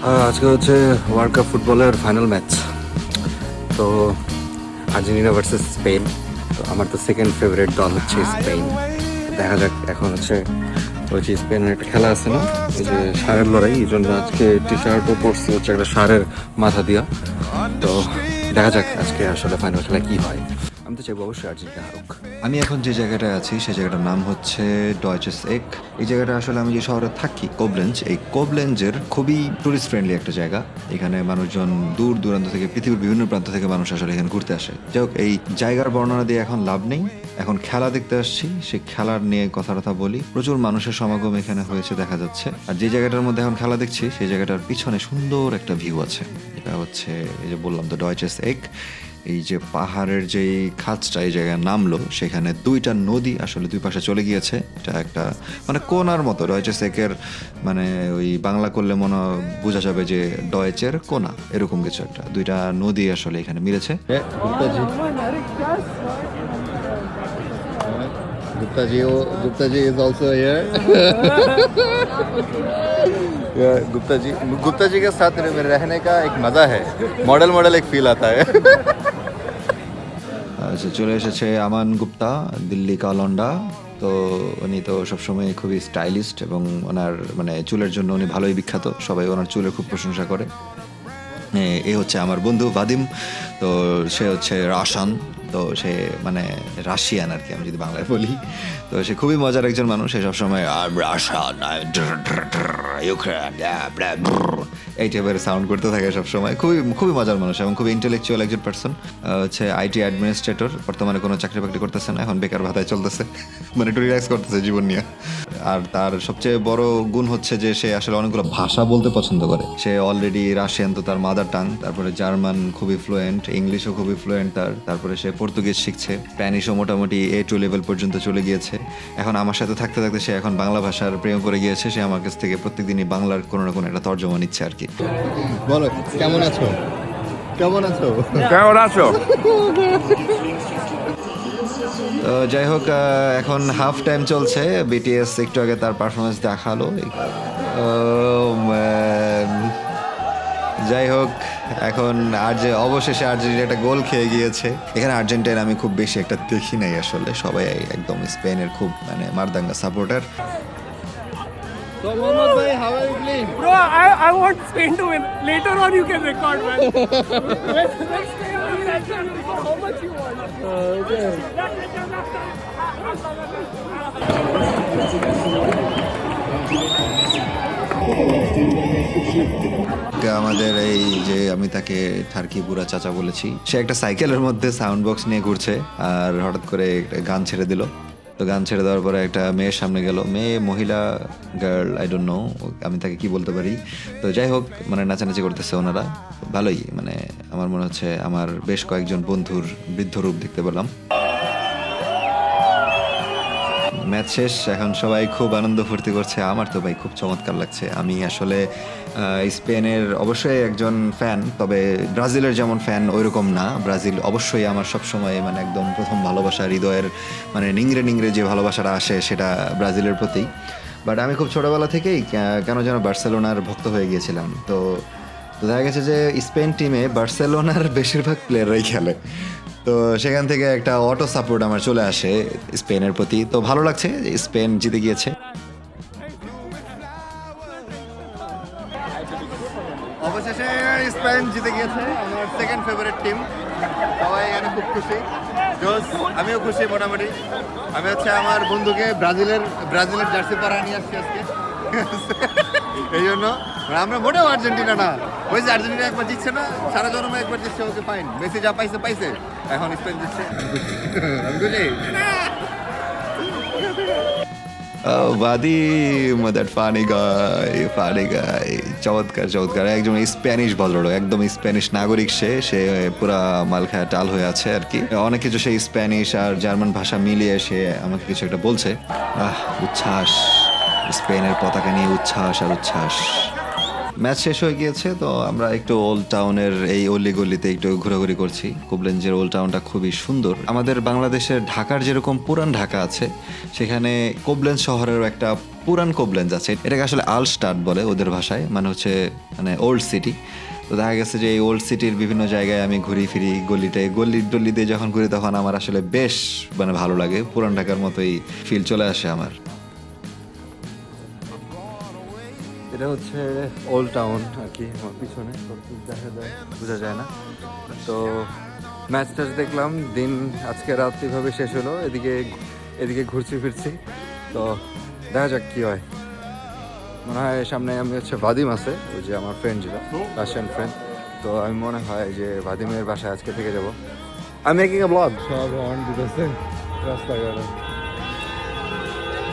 আজকে হচ্ছে world cup ফুটবলের ফাইনাল ম্যাচ। তো আর্জেন্টিনা ভার্সেস স্পেন। তো আমার তো সেকেন্ড ফেভারিট দল হচ্ছে স্পেন। দেখা যাক এখন হচ্ছে ওই যে স্পেনের একটা খেলা আছে না, এই যে ষাঁড়ের লড়াই, এই জন্য আজকে টি শার্টও পরছি হচ্ছে একটা ষাঁড়ের মাথা দিয়া। তো দেখা যাক আজকে আসলে ফাইনাল খেলা কি হয়। আমি তো চাইবো অবশ্যই আর্জেন্টিনা হারুক। আমি এখন যে জায়গাটায় আছি সেই জায়গাটার নাম হচ্ছে ডয়েচেস এক। এই জায়গাটা আসলে আমি যে শহরে থাকি কোবলেঞ্জ, এই কোবলেঞ্জের খুবই টুরিস্ট ফ্রেন্ডলি একটা জায়গা। এখানে মানুষজন দূর দূরান্ত থেকে, পৃথিবীর বিভিন্ন প্রান্ত থেকে মানুষ আসলে এখানে ঘুরতে আসে। যাই হোক, এই জায়গার বর্ণনা দিয়ে এখন লাভ নেই। এখন খেলা দেখতে আসছি, সেই খেলার নিয়ে কথা বলি। প্রচুর মানুষের সমাগম এখানে হয়েছে দেখা যাচ্ছে। আর যে জায়গাটার মধ্যে এখন খেলা দেখছি সেই জায়গাটার পিছনে সুন্দর একটা ভিউ আছে। এটা হচ্ছে এই যে বললাম তো ডয়েচেস এক। এই যে পাহাড়ের যে খাতটা এই জায়গায় নামলো, সেখানে দুইটা নদী আসলে দুই পাশে চলে গিয়েছে। এটা একটা মানে কোনার মতো, ডয়েচে সেকের মানে ওই বাংলা করলে মনে বোঝা যাবে যে ডয়েচের কোনা, এরকম কিছু একটা। দুইটা নদী আসলে এখানে মিলেছে। Gupta ji is also here. Gupta ji के साथ मेरे रहने का एक मजा है. मॉडल एक फील आता है. আচ্ছা, চলে এসেছে আমান গুপ্তা, দিল্লি কা লন্ডা। তো উনি তো সবসময় খুবই স্টাইলিস্ট এবং ওনার মানে চুলের জন্য উনি ভালোই বিখ্যাত। সবাই ওনার চুলের খুব প্রশংসা করে। এই হচ্ছে আমার বন্ধু ভাদিম। তো সে হচ্ছে রাশান, তো সে মানে রাশিয়ান আর কি, আমি যদি বাংলায় বলি। তো সে খুবই মজার একজন মানুষ। সে সবসময় রাশান এই টাইপের সাউন্ড করতে থাকে সবসময়। খুবই মজার মানুষ এবং খুবই ইন্টেলেকচুয়াল একজন পার্সন। হচ্ছে আইটি অ্যাডমিনিস্ট্রেটর। বর্তমানে কোনো চাকরি বাকরি করতেছে না, এখন বেকার ভাতায় চলতেছে, মানে একটু রিল্যাক্স করতেছে জীবন নিয়ে। আর তার সবচেয়ে বড় গুণ হচ্ছে যে সে আসলে অনেকগুলো ভাষা বলতে পছন্দ করে। সে অলরেডি রাশিয়ান তো তার মাদার টাং, তারপরে জার্মান খুবই ফ্লুয়েন্ট, ইংলিশও খুবই ফ্লুয়েন্ট তার, তারপরে সে পর্তুগিজ শিখছে, স্প্যানিশও মোটামুটি A2 লেভেল পর্যন্ত চলে গিয়েছে। এখন আমার সাথে থাকতে থাকতে সে এখন বাংলা ভাষার প্রেম করে গিয়েছে। সে আমার কাছ থেকে প্রত্যেকদিনই বাংলার কোনো না কোনো একটা তর্জমা নিচ্ছে আর কি। বলো কেমন আছো? কেমন আছো? কেমন আছো? তো যাই হোক, এখন হাফ টাইম চলছে। বিটিএস একটু আগে তার পারফরমেন্স দেখালো। যাই হোক, এখন অবশেষে আর্জেন্টিনা একটা গোল খেয়ে গিয়েছে। এখানে আর্জেন্টিনা আমি খুব বেশি একটা দেখি নাই আসলে, সবাই একদম স্পেনের খুব মানে মারদাঙ্গা supporter. So Mohammad bhai, how are you playing? Bro, I want Spain to win. Later on, you can record, man. Next Spain win, I can record how much you want. Okay. আমাদের এই যে আমি তাকে থার্কি বুড়া চাচা বলেছি, সে একটা সাইকেলের মধ্যে সাউন্ড বক্স নিয়ে ঘুরছে আর হঠাৎ করে একটা গান ছেড়ে দিল। তো গান ছেড়ে দেওয়ার পরে একটা মেয়ের সামনে গেল, মেয়ে মহিলা গার্ল আই ডোন্ট নো, আমি তাকে কি বলতে পারি। তো যাই হোক, মানে নাচানাচি করতেছে ওনারা, ভালোই। মানে আমার মনে হচ্ছে আমার বেশ কয়েকজন বন্ধুর বৃদ্ধ রূপ দেখতে পেলাম। ম্যাচ শেষ, এখন সবাই খুব আনন্দ ফুর্তি করছে। আমার তো ভাই খুব চমৎকার লাগছে। আমি আসলে স্পেনের অবশ্যই একজন ফ্যান, তবে ব্রাজিলের যেমন ফ্যান ওইরকম না। ব্রাজিল অবশ্যই আমার সবসময় মানে একদম প্রথম ভালোবাসা, হৃদয়ের মানে নিংড়ে যে ভালোবাসাটা আসে সেটা ব্রাজিলের প্রতি। বাট আমি খুব ছোটোবেলা থেকেই কেন যেন বার্সেলোনার ভক্ত হয়ে গিয়েছিলাম। তো দেখা গেছে যে স্পেন টিমে বার্সেলোনার বেশিরভাগ প্লেয়াররাই খেলে। তো সেখান থেকে একটা অটো সাপোর্ট আমার চলে আসে স্পেনের প্রতি। তো ভালো লাগছে স্পেন জিতে গিয়েছে। অবশেষে স্পেন জিতে গিয়েছে, আমার সেকেন্ড ফেভারিট টিম। সবাই এখানে খুব খুশি, জোস, আমিও খুশি মোটামুটি। আমি হচ্ছে আমার বন্ধুকে ব্রাজিলের জার্সি পরা নিয়ে আসছি আজকে। এই জন্য আমরা মোটেও আর্জেন্টিনা না, ওই যে আর্জেন্টিনা একবার জিতছে না, সারা জন্মে একবার জিতছে, ওকে ফাইন। মেসি যা পাইছে, এখন স্পেন জিতছে। আমি খুশি। বাদিম দ্যাট ফানি গাই, চমৎকার একজন স্প্যানিশ ভদ্রলোক, একদম স্প্যানিশ নাগরিক। সে পুরা মাল খায় টাল হয়ে আছে আর কি। অনেক কিছু সে স্প্যানিশ আর জার্মান ভাষা মিলিয়ে সে আমাকে কিছু একটা বলছে। উচ্ছ্বাস, স্পেনের পতাকা নিয়ে উচ্ছ্বাস আর উচ্ছ্বাস। ম্যাচ শেষ হয়ে গিয়েছে, তো আমরা একটু ওল্ড টাউনের এই অলি গলিতে একটু ঘোরাঘুরি করছি। কোবলেঞ্জের ওল্ড টাউনটা খুবই সুন্দর। আমাদের বাংলাদেশের ঢাকার যেরকম পুরান ঢাকা আছে, সেখানে কোবলেঞ্জ শহরেরও একটা পুরান কোবলেঞ্জ আছে। এটাকে আসলে আলস্টাড বলে ওদের ভাষায়, মানে হচ্ছে মানে ওল্ড সিটি। তো দেখা গেছে যে এই ওল্ড সিটির বিভিন্ন জায়গায় আমি ঘুরি ফিরি, গলি টলি দিয়ে যখন ঘুরি তখন আমার আসলে বেশ মানে ভালো লাগে, পুরান ঢাকার মতোই ফিল চলে আসে আমার। এটা হচ্ছে ওল্ড টাউন আর কি, আমার পিছনে সব কিছু দেখা যায়, বোঝা যায় না। তো ম্যাচ ট্যাচ দেখলাম, দিন আজকে রাত এভাবে শেষ হলো। এদিকে ঘুরছি ফিরছি, তো দেখা যাক কি হয়। মনে হয় সামনে আমি হচ্ছে ভাদিম আছে, ওই যে আমার ফ্রেন্ড ছিল, রাশিয়ান ফ্রেন্ড। তো আমি মনে হয় যে ভাদিমের বাসায় আজকে থেকে যাব। আমি মেকিং এ ব্লগ, সব হর্ন দিতেছে রাস্তাঘাটে।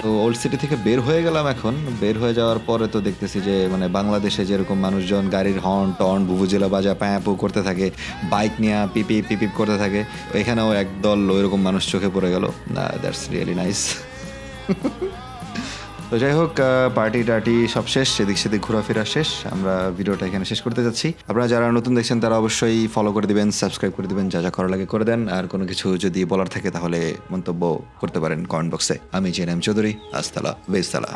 তো ওল্ড সিটি থেকে বের হয়ে গেলাম। এখন বের হয়ে যাওয়ার পরে তো দেখতেছি যে মানে বাংলাদেশে যেরকম মানুষজন গাড়ির হর্ন টর্ন বুবুজেলা বাজা প্যাঁপু করতে থাকে, বাইক নিয়ে পিপিপ পিপিপ করতে থাকে, এখানেও একদল ওইরকম মানুষ চোখে পড়ে গেল। না, দ্যাটস রিয়েলি নাইস। তো যাই হোক, পার্টি টার্টি সব শেষ, এদিক সেদিক ঘোরাফেরা শেষ। আমরা ভিডিওটা এখানে শেষ করতে যাচ্ছি। আপনারা যারা নতুন দেখছেন তারা অবশ্যই ফলো করে দিবেন, সাবস্ক্রাইব করে দিবেন, যা যা করা লাগে করে দেন। আর কোনো কিছু যদি বলার থাকে তাহলে মন্তব্য করতে পারেন কমেন্ট বক্সে। আমি জেনাম চৌধুরী, আস্তালা বেস্তালা।